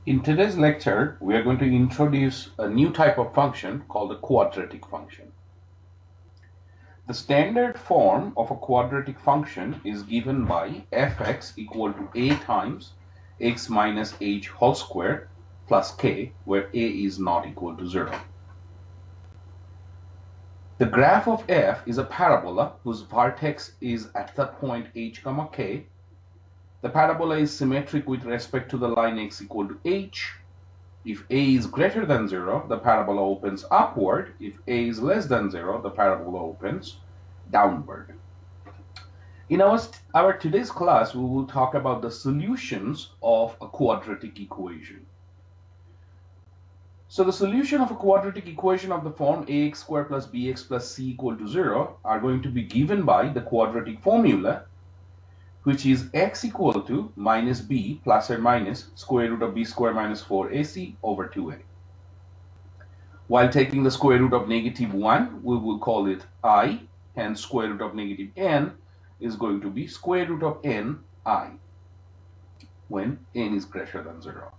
In today's lecture, we are going to introduce a new type of function called a quadratic function. The standard form of a quadratic function is given by fx equal to a times x minus h whole square plus k, where a is not equal to 0. The graph of f is a parabola whose vertex is at the point h comma k. The parabola is symmetric with respect to the line x equal to h. If a is greater than 0, the parabola opens upward. If a is less than 0, the parabola opens downward. In our today's class, we will talk about the solutions of a quadratic equation. So the solution of a quadratic equation of the form ax squared plus bx plus c equal to 0 are going to be given by the quadratic formula, which is x equal to minus b plus or minus square root of b squared minus 4ac over 2a. While taking the square root of negative 1, we will call it I, hence square root of negative n is going to be square root of n I when n is greater than 0.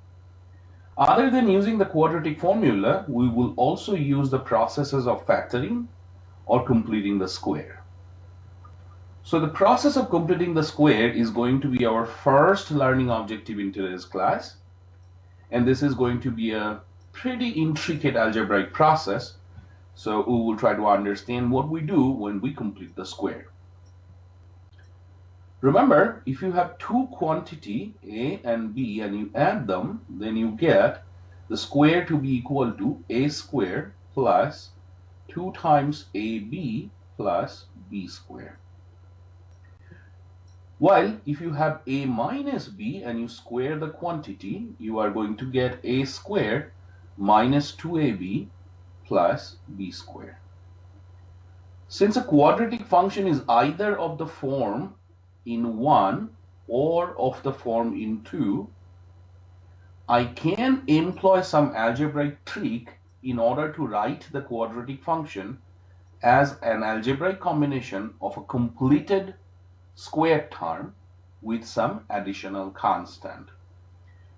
Other than using the quadratic formula, we will also use the processes of factoring or completing the square. So the process of completing the square is going to be our first learning objective in today's class, and this is going to be a pretty intricate algebraic process, so we will try to understand what we do when we complete the square. Remember, if you have two quantity a and b and you add them, then you get the square to be equal to a squared plus 2 times ab plus b squared. While if you have a minus b and you square the quantity, you are going to get a squared minus 2ab plus b squared. Since a quadratic function is either of the form in 1 or of the form in 2, I can employ some algebraic trick in order to write the quadratic function as an algebraic combination of a completed square term with some additional constant.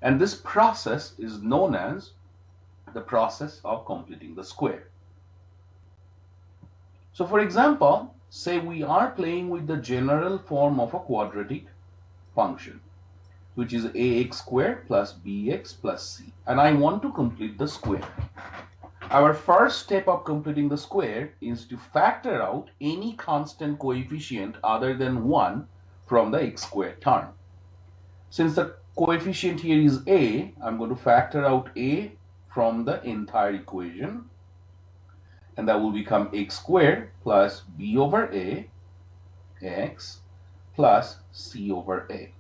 And this process is known as the process of completing the square. So for example, say we are playing with the general form of a quadratic function, which is ax squared plus bx plus c, and I want to complete the square. Our first step of completing the square is to factor out any constant coefficient other than 1 from the x squared term. Since the coefficient here is a, I'm going to factor out a from the entire equation, and that will become x squared plus b over a x plus c over a.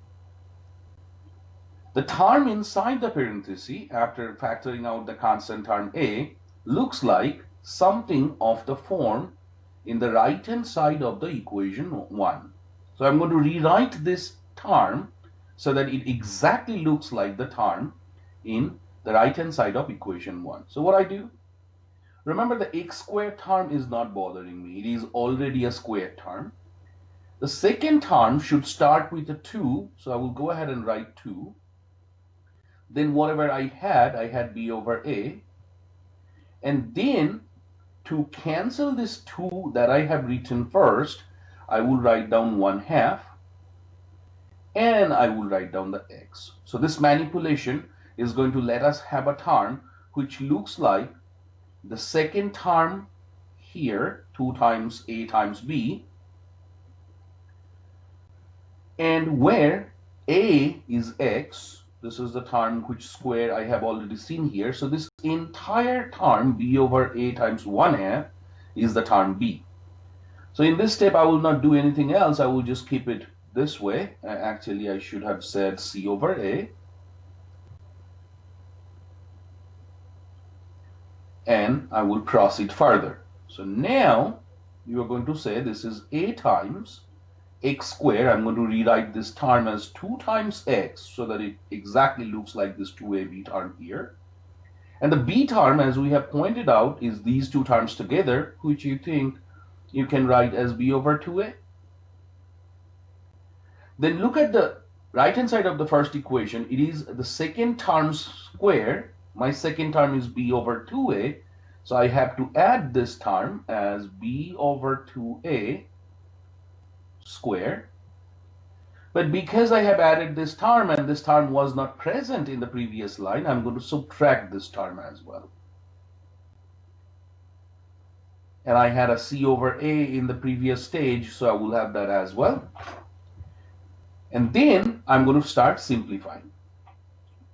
The term inside the parenthesis, after factoring out the constant term a, looks like something of the form in the right hand side of the equation 1. So I'm going to rewrite this term so that it exactly looks like the term in the right hand side of equation 1. So what I do, remember the x squared term is not bothering me. It is already a square term. The second term should start with a 2, so I will go ahead and write 2. Then whatever I had b over a. And then to cancel this 2 that I have written first, I will write down 1/2 and I will write down the x. So this manipulation is going to let us have a term which looks like the second term here, 2 times a times b, and where a is x. This is the term which square I have already seen here. So this entire term b over a times 1/2 is the term b. So in this step, I will not do anything else. I will just keep it this way. Actually, I should have said c over a. And I will proceed further. So now you are going to say this is a times x squared. I'm going to rewrite this term as 2 times x so that it exactly looks like this 2ab term here. And the b term, as we have pointed out, is these two terms together, which you think you can write as b over 2a. Then look at the right hand side of the first equation, it is the second term square. My second term is b over 2a, so I have to add this term as b over 2a square. But because I have added this term and this term was not present in the previous line, I'm going to subtract this term as well. And I had a c over a in the previous stage, so I will have that as well. And then I'm going to start simplifying.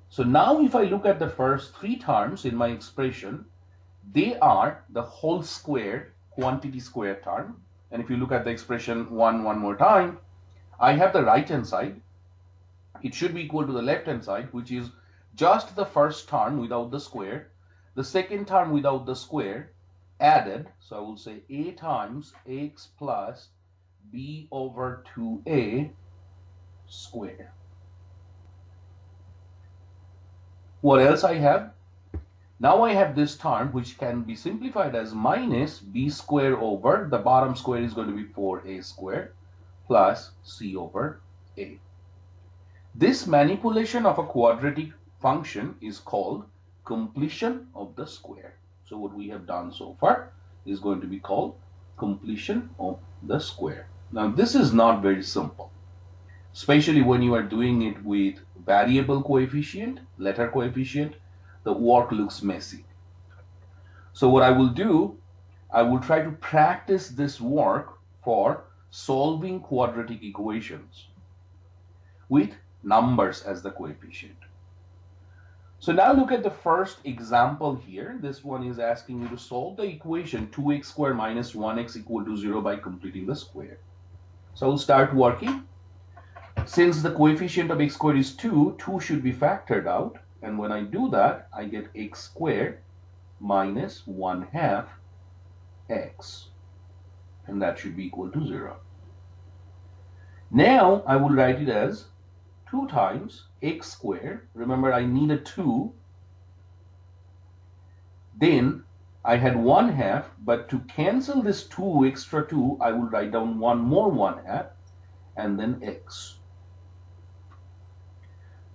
So now if I look at the first three terms in my expression, they are the whole squared quantity square term. And if you look at the expression one more time, I have the right hand side. It should be equal to the left hand side, which is just the first term without the square, the second term without the square added. So I will say a times x plus b over 2a square. What else I have? Now I have this term which can be simplified as minus b square over the bottom square is going to be 4a square plus c over a. This manipulation of a quadratic function is called completion of the square. So what we have done so far is going to be called completion of the square. Now this is not very simple, especially when you are doing it with variable coefficient, letter coefficient. The work looks messy. So what I will do, I will try to practice this work for solving quadratic equations with numbers as the coefficient. So now look at the first example here. This one is asking you to solve the equation 2x squared minus 1x equal to 0 by completing the square. So I'll start working. Since the coefficient of x squared is 2, 2 should be factored out. And when I do that, I get x squared minus 1/2 x. And that should be equal to 0. Now I will write it as 2 times x squared. Remember, I need a 2. Then I had 1/2, but to cancel this 2 extra 2, I will write down one more 1/2 and then x.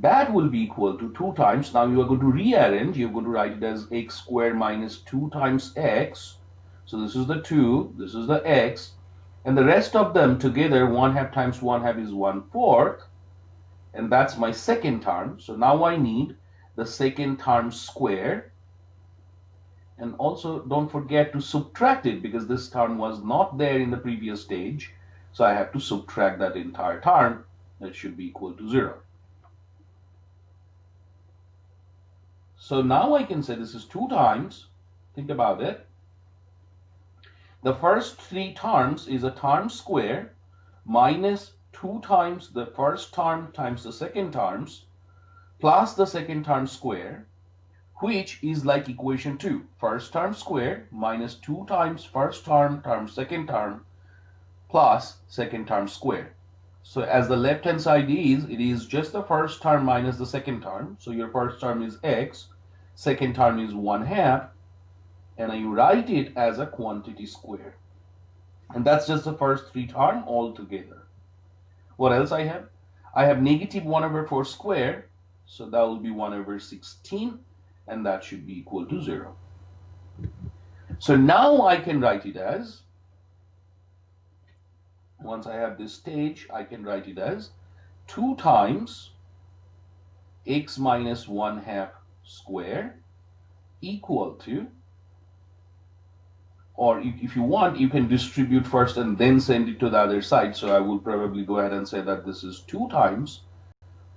That will be equal to 2 times. Now you are going to rearrange. You're going to write it as x squared minus 2 times x. So this is the 2, this is the x, and the rest of them together, 1/2 times 1/2 is 1/4. And that's my second term. So now I need the second term square. And also don't forget to subtract it because this term was not there in the previous stage. So I have to subtract that entire term. That should be equal to 0. So now I can say this is 2 times. Think about it. The first three terms is a term square minus 2 times the first term times the second terms plus the second term square, which is like equation 2. First term square minus 2 times first term times second term plus second term square. So as the left hand side is, it is just the first term minus the second term. So your first term is x, second term is 1/2, and you write it as a quantity square. And that's just the first three terms all together. What else I have? I have negative 1/4 squared, so that will be 1/16, and that should be equal to 0. So now I can write it as, once I have this stage, I can write it as 2 times x minus 1/2 squared equal to, or if you want, you can distribute first and then send it to the other side. So I will probably go ahead and say that this is 2 times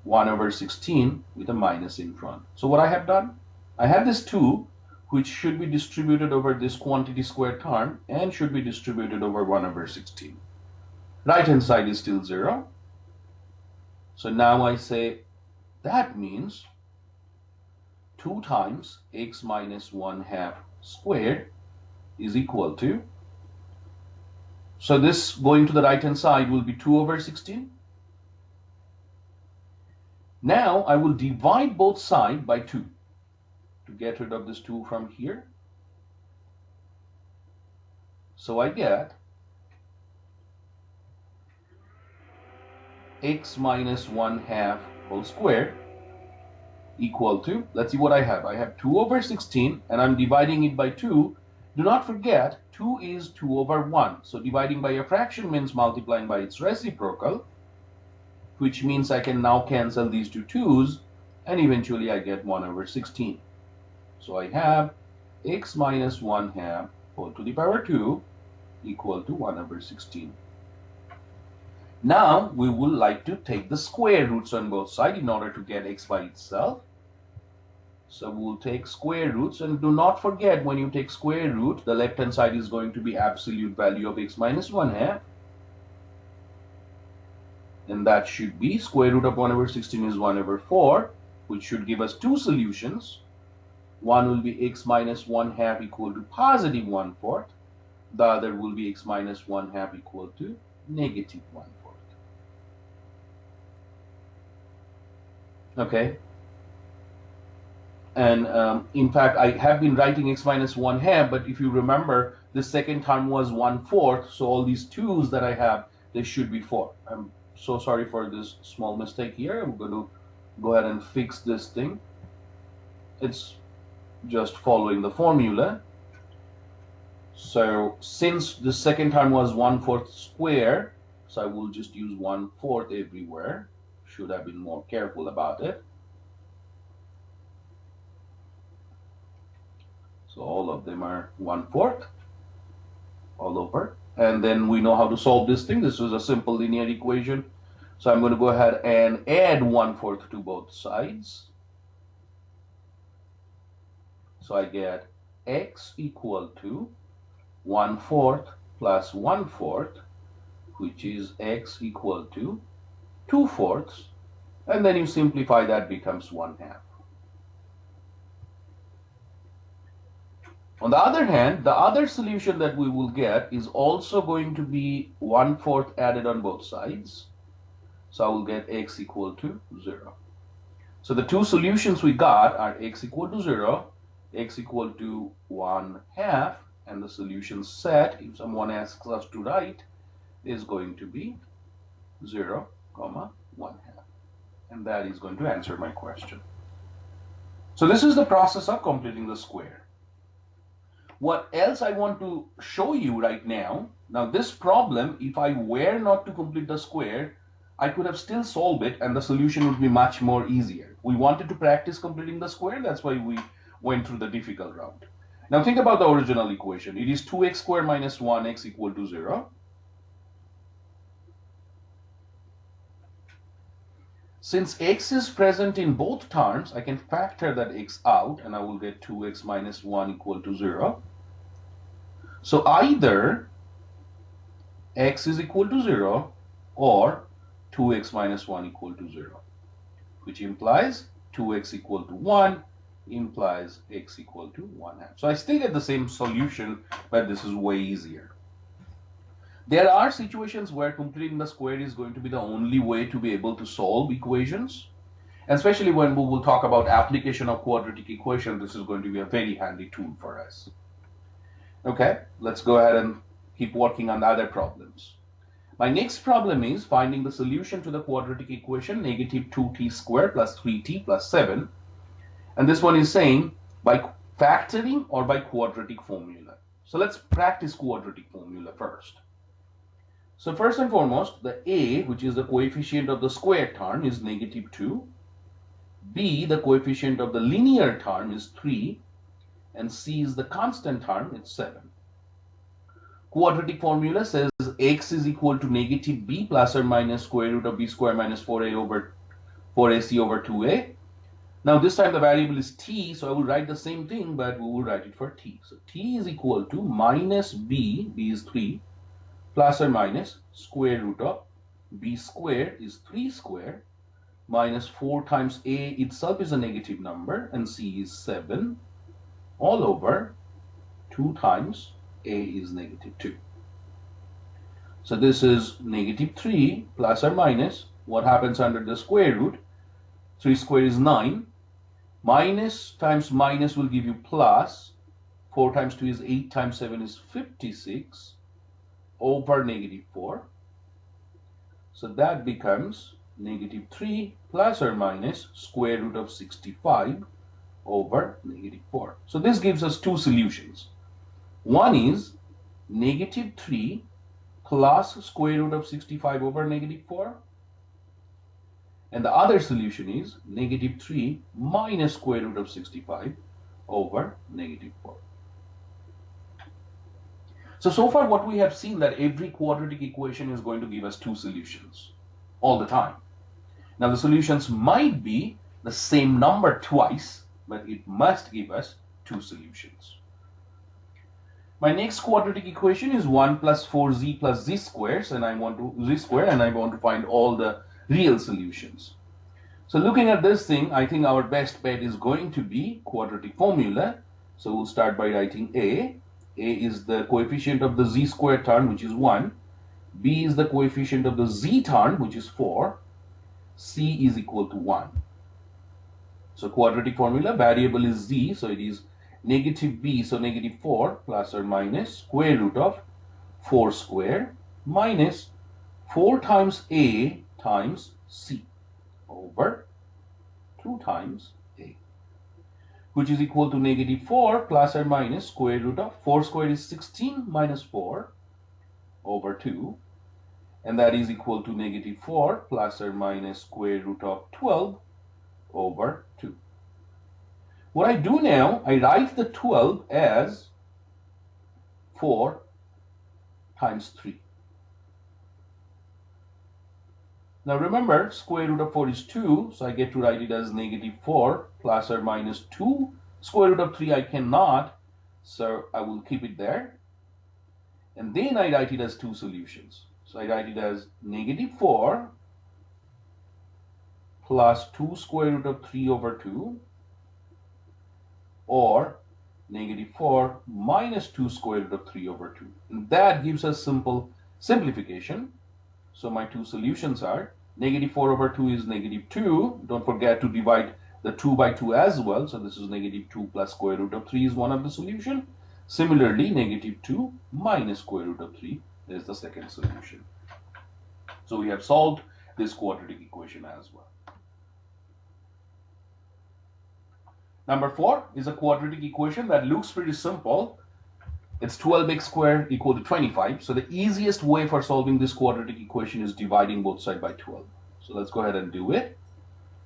1/16 with a minus in front. So what I have done, I have this 2, which should be distributed over this quantity square term and should be distributed over 1/16. Right hand side is still 0. So now I say that means 2 times x minus 1/2 squared is equal to, so this going to the right hand side will be 2/16. Now I will divide both sides by 2 to get rid of this 2 from here. So I get x minus 1/2 whole square equal to, let's see what I have. I have 2 over 16 and I'm dividing it by 2. Do not forget 2 is 2 over 1. So dividing by a fraction means multiplying by its reciprocal, which means I can now cancel these two 2's and eventually I get 1 over 16. So I have x minus 1/2 whole to the power 2 equal to 1 over 16. Now we would like to take the square roots on both sides in order to get x by itself. So we'll take square roots, and do not forget when you take square root, the left hand side is going to be absolute value of x minus 1/2. And that should be square root of 1 over 16 is 1 over 4, which should give us two solutions. One will be x minus 1/2 equal to positive 1/4. The other will be x minus 1/2 equal to negative 1/4. Okay. And in fact, I have been writing x minus 1/2, but if you remember, the second term was 1/4, so all these 2's that I have, they should be 4. I'm so sorry for this small mistake here. I'm going to go ahead and fix this thing. It's just following the formula. So since the second term was 1/4 square, so I will just use 1/4 everywhere. Should have been more careful about it. So all of them are 1/4 all over. And then we know how to solve this thing. This is a simple linear equation. So I'm going to go ahead and add 1/4 to both sides. So I get x equal to 1/4 plus 1/4, which is x equal to 2/4. And then you simplify that, becomes 1/2. On the other hand, the other solution that we will get is also going to be 1/4 added on both sides. So I will get x equal to 0. So the two solutions we got are x equal to 0, x equal to 1/2, and the solution set, if someone asks us to write, is going to be 0, 1/2. And that is going to answer my question. So this is the process of completing the square. What else I want to show you right now, this problem, if I were not to complete the square, I could have still solved it and the solution would be much more easier. We wanted to practice completing the square, that's why we went through the difficult route. Now think about the original equation. It is 2x squared minus 1x equal to 0. Since x is present in both terms, I can factor that x out and I will get 2x minus 1 equal to 0. So either x is equal to 0 or 2x minus 1 equal to 0, which implies 2x equal to 1 implies x equal to 1/2. So I still get the same solution, but this is way easier. There are situations where completing the square is going to be the only way to be able to solve equations, especially when we will talk about application of quadratic equation. This is going to be a very handy tool for us. Okay, let's go ahead and keep working on the other problems. My next problem is finding the solution to the quadratic equation negative 2t squared plus 3t plus 7. And this one is saying by factoring or by quadratic formula. So let's practice quadratic formula first. So first and foremost, the a, which is the coefficient of the square term, is negative 2. B, the coefficient of the linear term, is 3. And c is the constant term, it's 7. Quadratic formula says x is equal to negative b plus or minus square root of b squared minus 4ac over 2a. Now this time the variable is t, so I will write the same thing, but we will write it for t. So t is equal to minus b is 3, plus or minus square root of b squared is 3 squared, minus 4 times a itself is a negative number, and c is 7, all over 2 times a is negative 2. So this is negative 3 plus or minus, what happens under the square root? 3 squared is 9. Minus times minus will give you plus. 4 times 2 is 8 times 7 is 56 over negative 4. So that becomes negative 3 plus or minus square root of 65 over negative 4. So this gives us two solutions. One is negative 3 plus square root of 65 over negative 4. And the other solution is negative 3 minus square root of 65 over negative 4. So far what we have seen that every quadratic equation is going to give us two solutions all the time. Now the solutions might be the same number twice, but it must give us two solutions. My next quadratic equation is 1 plus 4z plus z squares, and I want to find all the real solutions. So looking at this thing, I think our best bet is going to be quadratic formula. So we'll start by writing A. A is the coefficient of the z squared term, which is 1. B is the coefficient of the z term, which is 4. C is equal to 1. So quadratic formula, variable is z, so it is negative b, so negative 4 plus or minus square root of 4 squared minus 4 times a times c over 2 times a, which is equal to negative 4 plus or minus square root of 4 squared is 16 minus 4 over 2, and that is equal to negative 4 plus or minus square root of 12 over 2. What I do now, I write the 12 as 4 times 3. Now remember, square root of 4 is 2, so I get to write it as negative 4 plus or minus 2. Square root of 3 I cannot, so I will keep it there. And then I write it as two solutions. So I write it as negative 4 plus 2 square root of 3 over 2, or negative 4 minus 2 square root of 3 over 2. And that gives us simple simplification. So my two solutions are negative 4 over 2 is negative 2. Don't forget to divide the 2 by 2 as well. So this is negative 2 plus square root of 3 is one of the solution. Similarly, negative 2 minus square root of 3 is the second solution. So we have solved this quadratic equation as well. Number 4 is a quadratic equation that looks pretty simple. It's 12x squared equal to 25. So the easiest way for solving this quadratic equation is dividing both sides by 12. So let's go ahead and do it.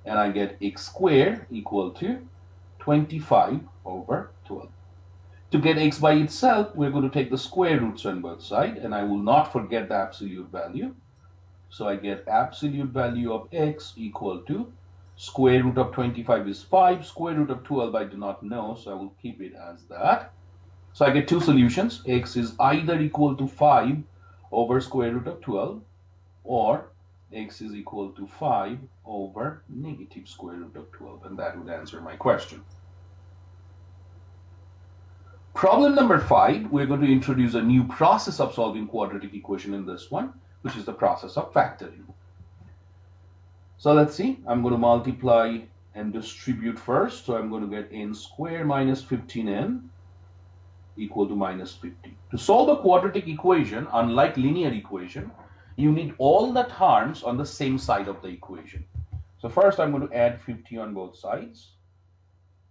And I get x squared equal to 25 over 12. To get x by itself, we're going to take the square roots on both sides, and I will not forget the absolute value. So I get absolute value of x equal to square root of 25 is 5, square root of 12 I do not know, so I will keep it as that. So I get two solutions. X is either equal to 5 over square root of 12, or x is equal to 5 over negative square root of 12, and that would answer my question. Problem number 5, we're going to introduce a new process of solving quadratic equation in this one, which is the process of factoring. So let's see, I'm going to multiply and distribute first. So I'm going to get n squared minus 15n equal to minus 50. To solve a quadratic equation, unlike linear equation, you need all the terms on the same side of the equation. So first I'm going to add 50 on both sides,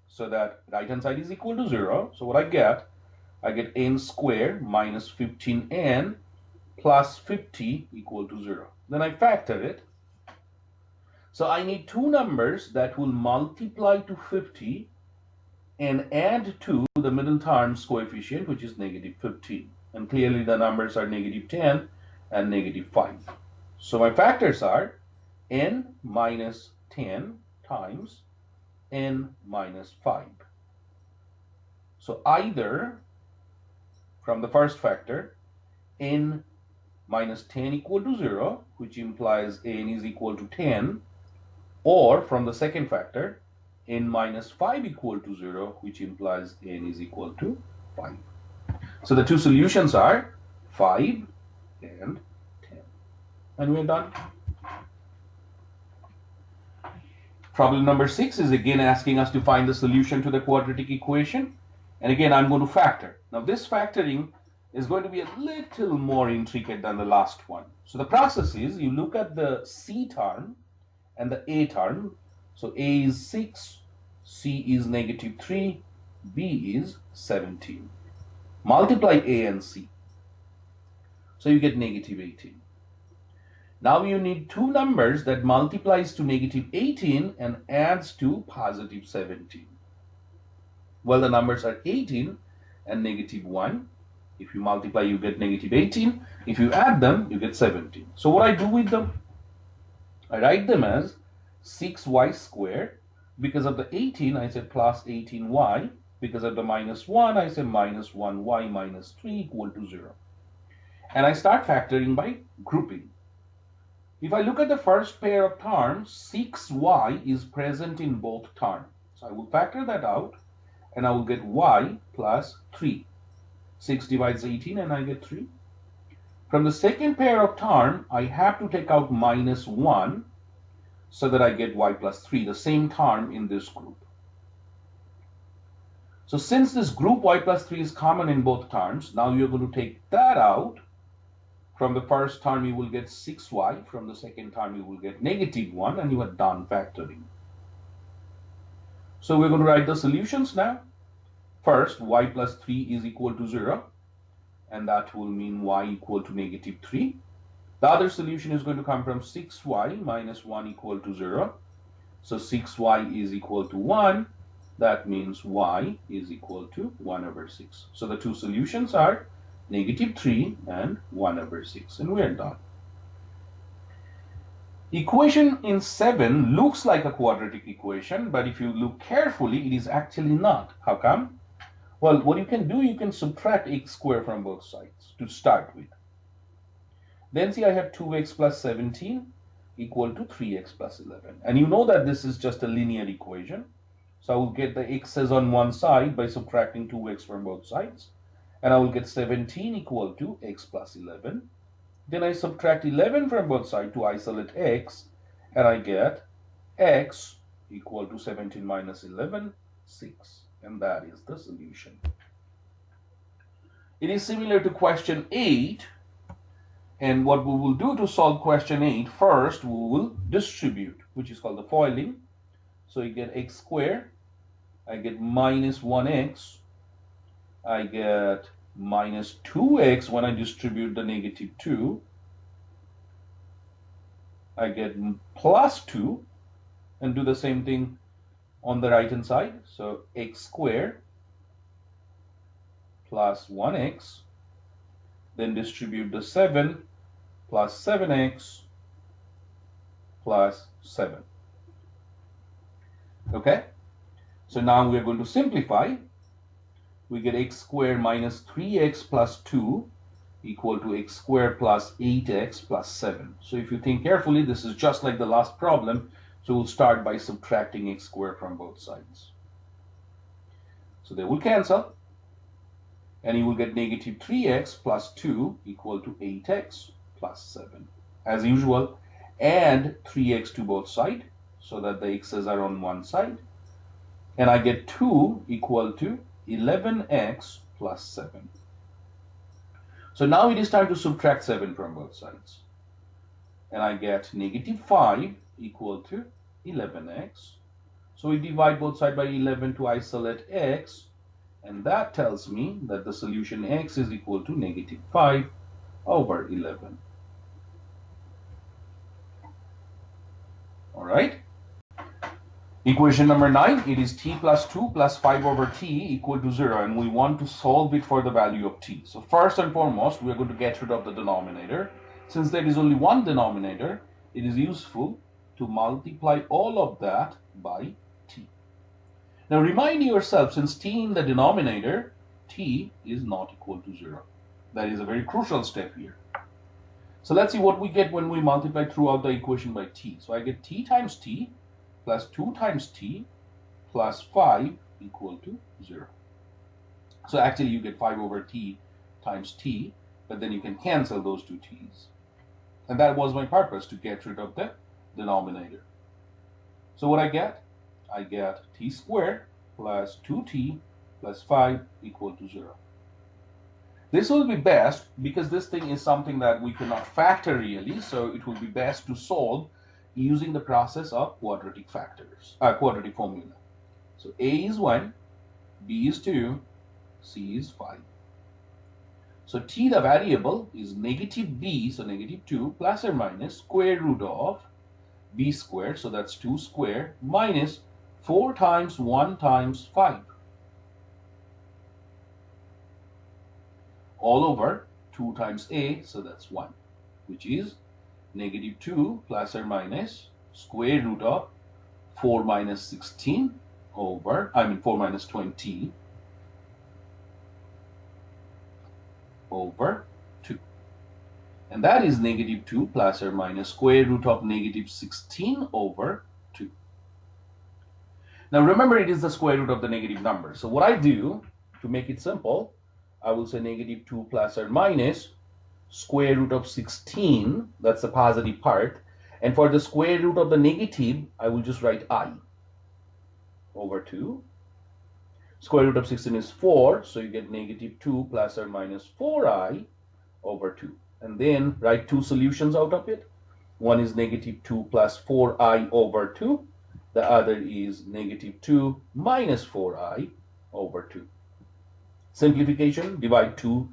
so that right hand side is equal to 0. So what I get n squared minus 15n plus 50 equal to 0. Then I factor it. So I need two numbers that will multiply to 50 and add to the middle term's coefficient, which is negative 15. And clearly the numbers are negative 10 and negative 5. So my factors are n minus 10 times n minus 5. So either from the first factor, n minus 10 equal to 0, which implies n is equal to 10, or from the second factor, n minus 5 equal to 0, which implies n is equal to 5. So the two solutions are 5 and 10. And we're done. Problem number 6 is again asking us to find the solution to the quadratic equation. And again, I'm going to factor. Now this factoring is going to be a little more intricate than the last one. So the process is you look at the C term and the A term. So A is 6, C is -3, B is 17. Multiply A and C. So you get -18. Now you need two numbers that multiplies to -18 and adds to +17. Well, the numbers are 18 and -1. If you multiply, you get -18. If you add them, you get 17. So what I do with them? I write them as 6y squared. Because of the 18, I say plus 18y. Because of the -1, I say -1y minus 3 equal to 0. And I start factoring by grouping. If I look at the first pair of terms, 6y is present in both terms. So I will factor that out, and I will get y plus 3. 6 divides 18, and I get 3. From the second pair of term, I have to take out -1 so that I get y plus 3, the same term in this group. So since this group y plus 3 is common in both terms, now you're going to take that out. From the first term, you will get 6y. From the second term, you will get -1, and you are done factoring. So we're going to write the solutions now. First, y plus 3 is equal to 0, and that will mean y equal to -3. The other solution is going to come from 6y minus 1 equal to 0. So 6y is equal to 1. That means y is equal to 1 over 6. So the two solutions are -3 and 1 over 6, and we're done. Equation in 7 looks like a quadratic equation, but if you look carefully, it is actually not. How come? Well, what you can do, you can subtract x squared from both sides to start with. Then see, I have 2x plus 17 equal to 3x plus 11. And you know that this is just a linear equation. So I will get the x's on one side by subtracting 2x from both sides. And I will get 17 equal to x plus 11. Then I subtract 11 from both sides to isolate x, and I get x equal to 17 minus 11, 6. And that is the solution. It is similar to question 8. And what we will do to solve question 8, first we will distribute, which is called the foiling. So you get x squared, I get minus 1x, I get minus 2x when I distribute the -2, I get plus 2, and do the same thing on the right hand side. So x squared plus 1x, then distribute the 7 plus 7x plus 7. Okay, so now we are going to simplify. We get x squared minus 3x plus 2 equal to x squared plus 8x plus 7. So if you think carefully, this is just like the last problem. So we'll start by subtracting x squared from both sides. So they will cancel. And you will get -3x plus 2 equal to 8x plus 7. As usual, add 3x to both sides so that the x's are on one side. And I get 2 equal to 11x plus 7. So now it is time to subtract 7 from both sides. And I get -5 equal to 11x. So we divide both sides by 11 to isolate x. And that tells me that the solution x is equal to -5 over 11. All right. Equation number 9, it is t plus 2 plus 5 over t equal to 0, and we want to solve it for the value of t. So first and foremost, we are going to get rid of the denominator. Since there is only one denominator, it is useful to multiply all of that by t. Now remind yourself, since t in the denominator, t is not equal to 0. That is a very crucial step here. So let's see what we get when we multiply throughout the equation by t. So I get t times t plus 2 times t plus 5 equal to 0. So actually you get 5 over t times t, but then you can cancel those two t's. And that was my purpose, to get rid of the denominator. So what I get t squared plus 2t plus 5 equal to 0. This will be best because this thing is something that we cannot factor really, so it will be best to solve using the process of quadratic quadratic formula. So A is 1, B is 2, C is 5. So t, the variable, is negative b, so negative 2, plus or minus square root of b squared, so that's 2 squared, minus 4 times 1 times 5, all over 2 times a, so that's 1, which is negative 2 plus or minus square root of 4 minus 16 over, 4 minus 20 over 2. And that is negative 2 plus or minus square root of negative 16 over 2. Now remember, it is the square root of the negative number. So what I do to make it simple, I will say negative 2 plus or minus square root of 16, that's the positive part. And for the square root of the negative, I will just write I over 2. Square root of 16 is 4, so you get negative 2 plus or minus 4i over 2. And then write two solutions out of it. One is negative 2 plus 4i over 2. The other is negative 2 minus 4i over 2. Simplification, divide 2,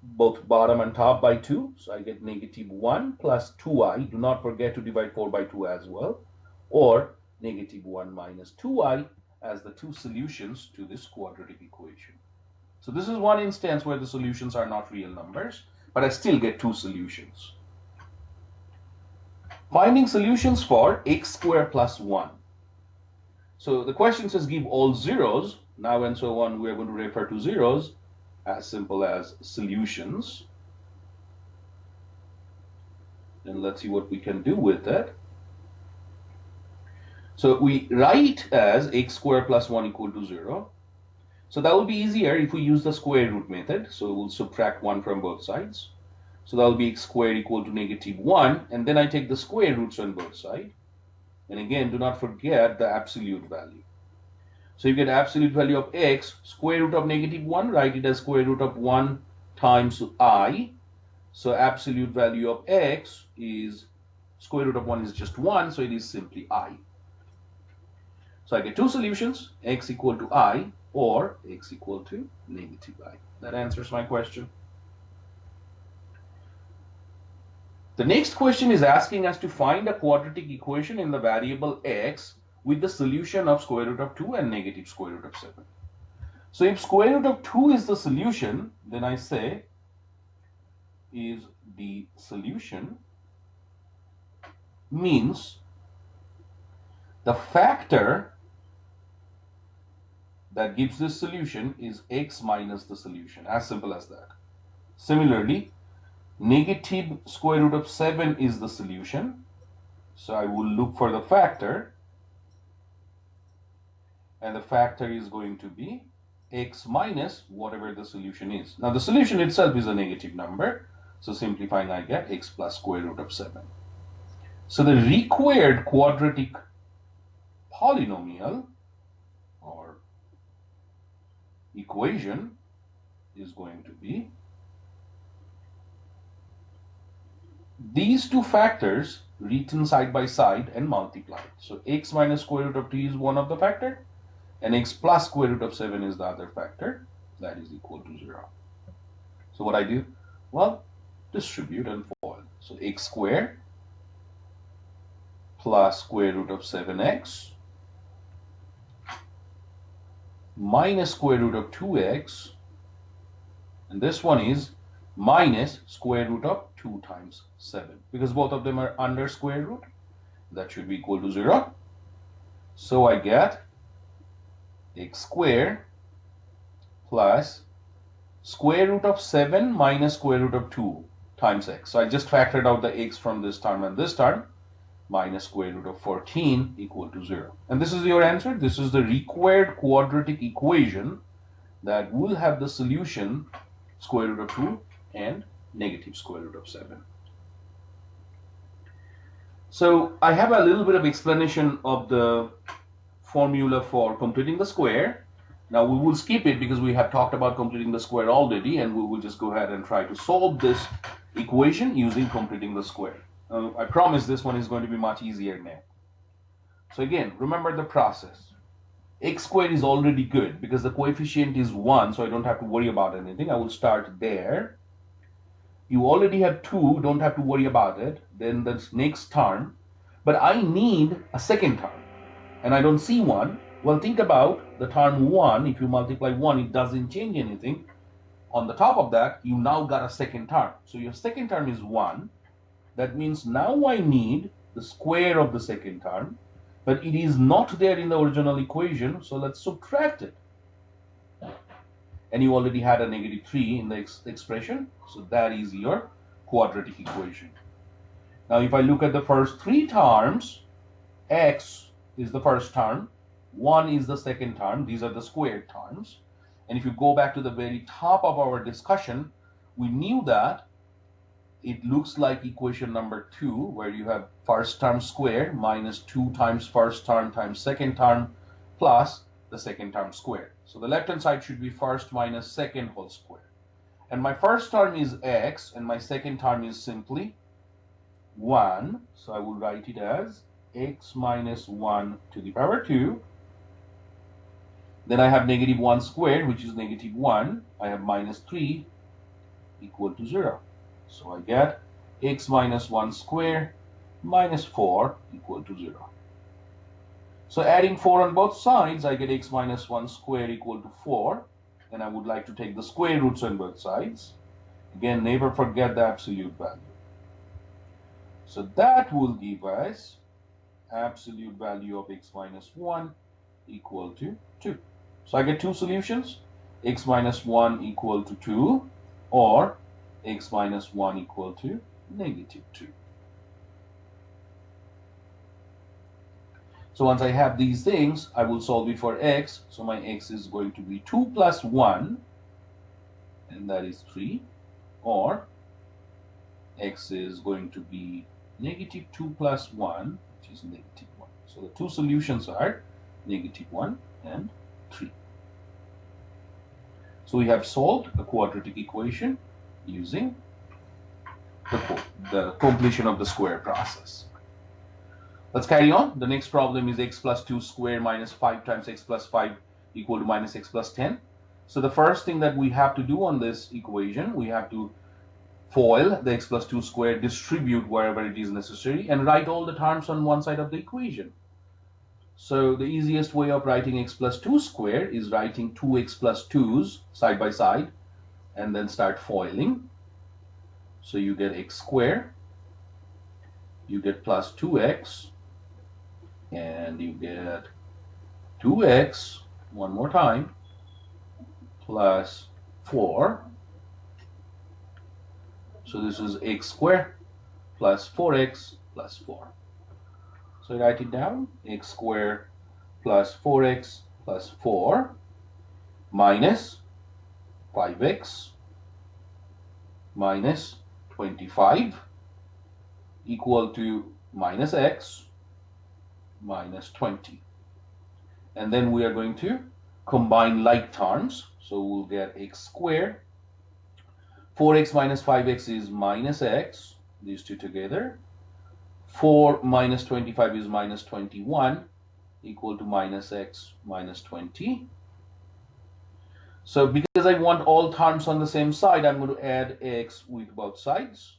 both bottom and top, by 2. So I get negative 1 plus 2i. Do not forget to divide 4 by 2 as well. Or negative 1 minus 2i as the two solutions to this quadratic equation. So this is one instance where the solutions are not real numbers, but I still get two solutions. Finding solutions for x squared plus 1. So the question says give all zeros. Now and so on, we are going to refer to zeros as simple as solutions. And let's see what we can do with that. So we write as x squared plus 1 equal to 0. So that will be easier if we use the square root method. So we'll subtract 1 from both sides. So that will be x squared equal to negative 1. And then I take the square roots on both sides. And again, do not forget the absolute value. So you get absolute value of x, square root of negative 1, write it as square root of 1 times I. So absolute value of x is, square root of 1 is just 1, so it is simply I. So I get two solutions, x equal to I or x equal to negative I. That answers my question. The next question is asking us to find a quadratic equation in the variable x with the solution of square root of 2 and negative square root of 7. So if square root of 2 is the solution, then I say is the solution means the factor that gives this solution is x minus the solution, as simple as that. Similarly, negative square root of 7 is the solution, so I will look for the factor, and the factor is going to be x minus whatever the solution is. Now the solution itself is a negative number, so simplifying I get x plus square root of 7. So the required quadratic polynomial or equation is going to be these two factors written side by side and multiplied. So x minus square root of 2 is one of the factor, and x plus square root of 7 is the other factor. That is equal to 0. So what I do? Well, distribute and FOIL. So x squared plus square root of 7x minus square root of 2x, and this one is minus square root of 2 times 7, because both of them are under square root. That should be equal to 0. So I get x squared plus square root of 7 minus square root of 2 times x. So I just factored out the x from this term and this term, minus square root of 14 equal to 0. And this is your answer. This is the required quadratic equation that will have the solution square root of 2 and negative square root of 7. So I have a little bit of explanation of the formula for completing the square. Now we will skip it because we have talked about completing the square already, and we will just go ahead and try to solve this equation using completing the square. I promise this one is going to be much easier now. So again, remember the process. X squared is already good because the coefficient is 1, so I don't have to worry about anything. I will start there. You already have 2, don't have to worry about it. Then the next term. But I need a second term, and I don't see one. Well, think about the term 1. If you multiply 1, it doesn't change anything. On the top of that, you now got a second term. So your second term is 1. That means now I need the square of the second term, but it is not there in the original equation, so let's subtract it. And you already had a -3 in the expression, so that is your quadratic equation. Now if I look at the first 3 terms, x is the first term, 1 is the second term, these are the squared terms. And if you go back to the very top of our discussion, we knew that it looks like equation number 2, where you have first term squared minus 2 times first term times second term plus the second term squared. So the left hand side should be first minus second whole square. And my first term is x, and my second term is simply 1. So I will write it as x minus 1 to the power 2. Then I have -1 squared, which is -1. I have -3 equal to 0. So I get x minus 1 squared minus 4 equal to 0. So adding 4 on both sides, I get x minus 1 squared equal to 4. And I would like to take the square roots on both sides. Again, never forget the absolute value. So that will give us absolute value of x minus 1 equal to 2. So I get 2 solutions, x minus 1 equal to 2, or x minus 1 equal to -2. So once I have these things, I will solve it for x. So my x is going to be 2 plus 1, and that is 3, or x is going to be -2 plus 1, which is -1. So the 2 solutions are -1 and 3. So we have solved a quadratic equation using the completion of the square process. Let's carry on. The next problem is x plus 2 squared minus 5 times x plus 5 equal to minus x plus 10. So the first thing that we have to do on this equation, we have to FOIL the x plus 2 squared, distribute wherever it is necessary, and write all the terms on one side of the equation. So the easiest way of writing x plus 2 squared is writing 2x plus 2's side by side, and then start FOILing. So you get x squared, you get plus 2x, and you get 2x, one more time, plus 4. So this is x squared plus 4x plus 4. So write it down, x squared plus 4x plus 4 minus 5x minus 25 equal to minus x minus 20. And then we are going to combine like terms. So we'll get x squared. 4x minus 5x is minus x, these two together. 4 minus 25 is minus 21, equal to minus x minus 20. So because I want all terms on the same side, I'm going to add x with both sides.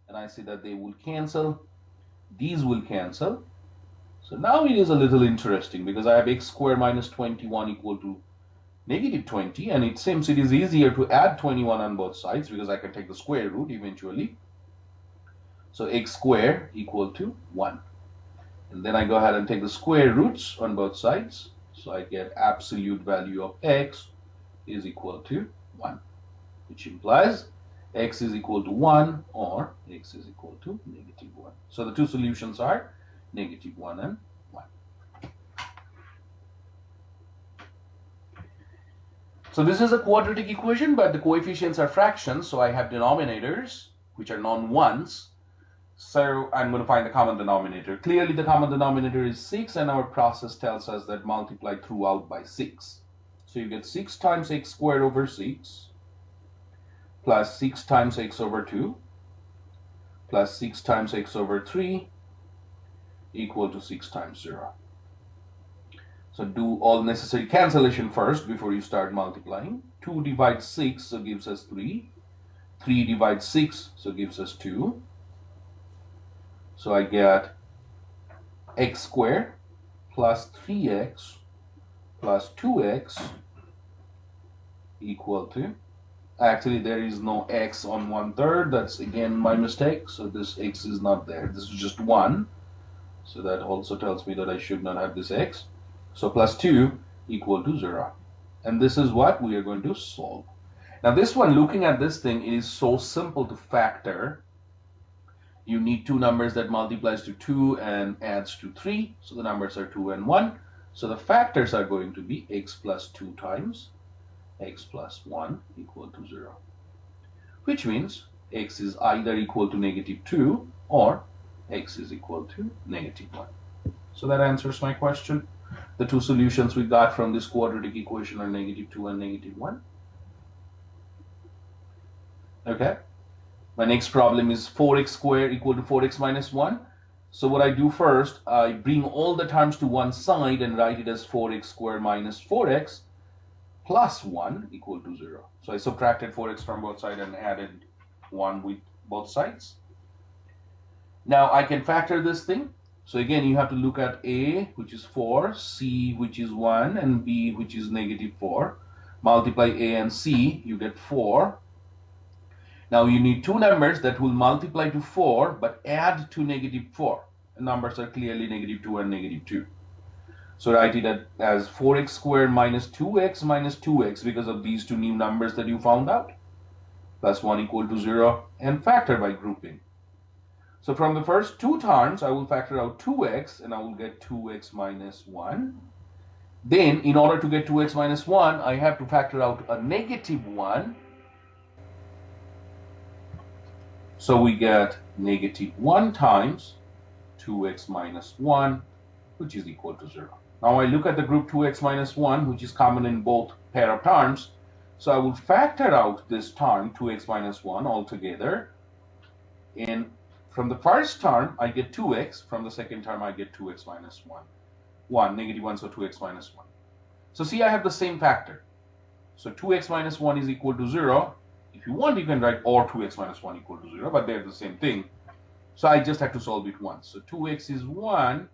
And I see that they will cancel. These will cancel. So now it is a little interesting because I have x squared minus 21 equal to -20, and it seems it is easier to add 21 on both sides because I can take the square root eventually. So x squared equal to 1. And then I go ahead and take the square roots on both sides. So I get absolute value of x is equal to 1, which implies x is equal to 1 or x is equal to -1. So the two solutions are -1 and 1. So this is a quadratic equation, but the coefficients are fractions, so I have denominators which are non-ones. So I'm going to find the common denominator. Clearly the common denominator is 6, and our process tells us that multiply throughout by 6. So you get 6 times x squared over 6 plus 6 times x over 2 plus 6 times x over 3 equal to 6 times 0. So do all necessary cancellation first before you start multiplying. 2 divides 6, so gives us 3. 3 divides 6, so gives us 2. So I get x squared plus 3x plus 2x equal to, actually there is no x on 1/3, that's again my mistake, so this x is not there, this is just 1, so that also tells me that I should not have this x. So plus 2 equal to 0, and this is what we are going to solve. Now this one, looking at this thing, it is so simple to factor. You need two numbers that multiplies to 2 and adds to 3, so the numbers are 2 and 1. So the factors are going to be x plus 2 times x plus 1 equal to 0, which means x is either equal to -2 or x is equal to -1. So that answers my question. The two solutions we got from this quadratic equation are -2 and -1. Okay. My next problem is 4x squared equal to 4x minus 1. So what I do first, I bring all the terms to one side and write it as 4x squared minus 4x plus 1 equal to 0. So I subtracted 4x from both sides and added 1 with both sides. Now I can factor this thing. So again, you have to look at a, which is 4, c, which is 1, and b, which is -4. Multiply a and c, you get 4. Now you need two numbers that will multiply to 4 but add to -4. The numbers are clearly -2 and -2. So write it as 4x squared minus 2x because of these two new numbers that you found out, plus 1 equal to 0, and factor by grouping. So from the first two terms, I will factor out 2x and I will get 2x minus 1. Then in order to get 2x minus 1, I have to factor out a -1. So we get -1 times 2x minus 1, which is equal to 0. Now I look at the group 2x minus 1, which is common in both pair of terms. So I will factor out this term, 2x minus 1, altogether. And from the first term, I get 2x. From the second term, I get 2x minus 1. -1, so 2x minus 1. So see, I have the same factor. So 2x minus 1 is equal to 0. If you want, you can write or 2x minus 1 equal to 0, but they're the same thing. So I just have to solve it once. So 2x is 1,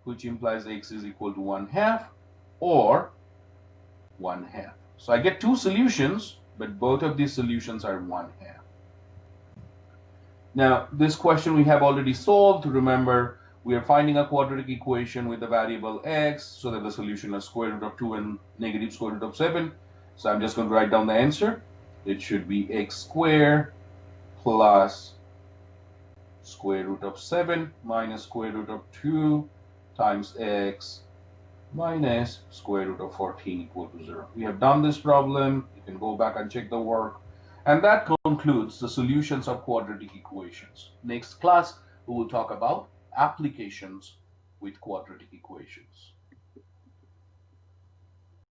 which implies x is equal to 1/2 or 1/2. So I get two solutions, but both of these solutions are 1/2. Now, this question we have already solved. Remember, we are finding a quadratic equation with the variable x, so that the solution is square root of 2 and negative square root of 7. So I'm just going to write down the answer. It should be x squared plus square root of 7 minus square root of 2 times x minus square root of 14 equal to 0. We have done this problem. You can go back and check the work. And that concludes the solutions of quadratic equations. Next class, we will talk about applications with quadratic equations.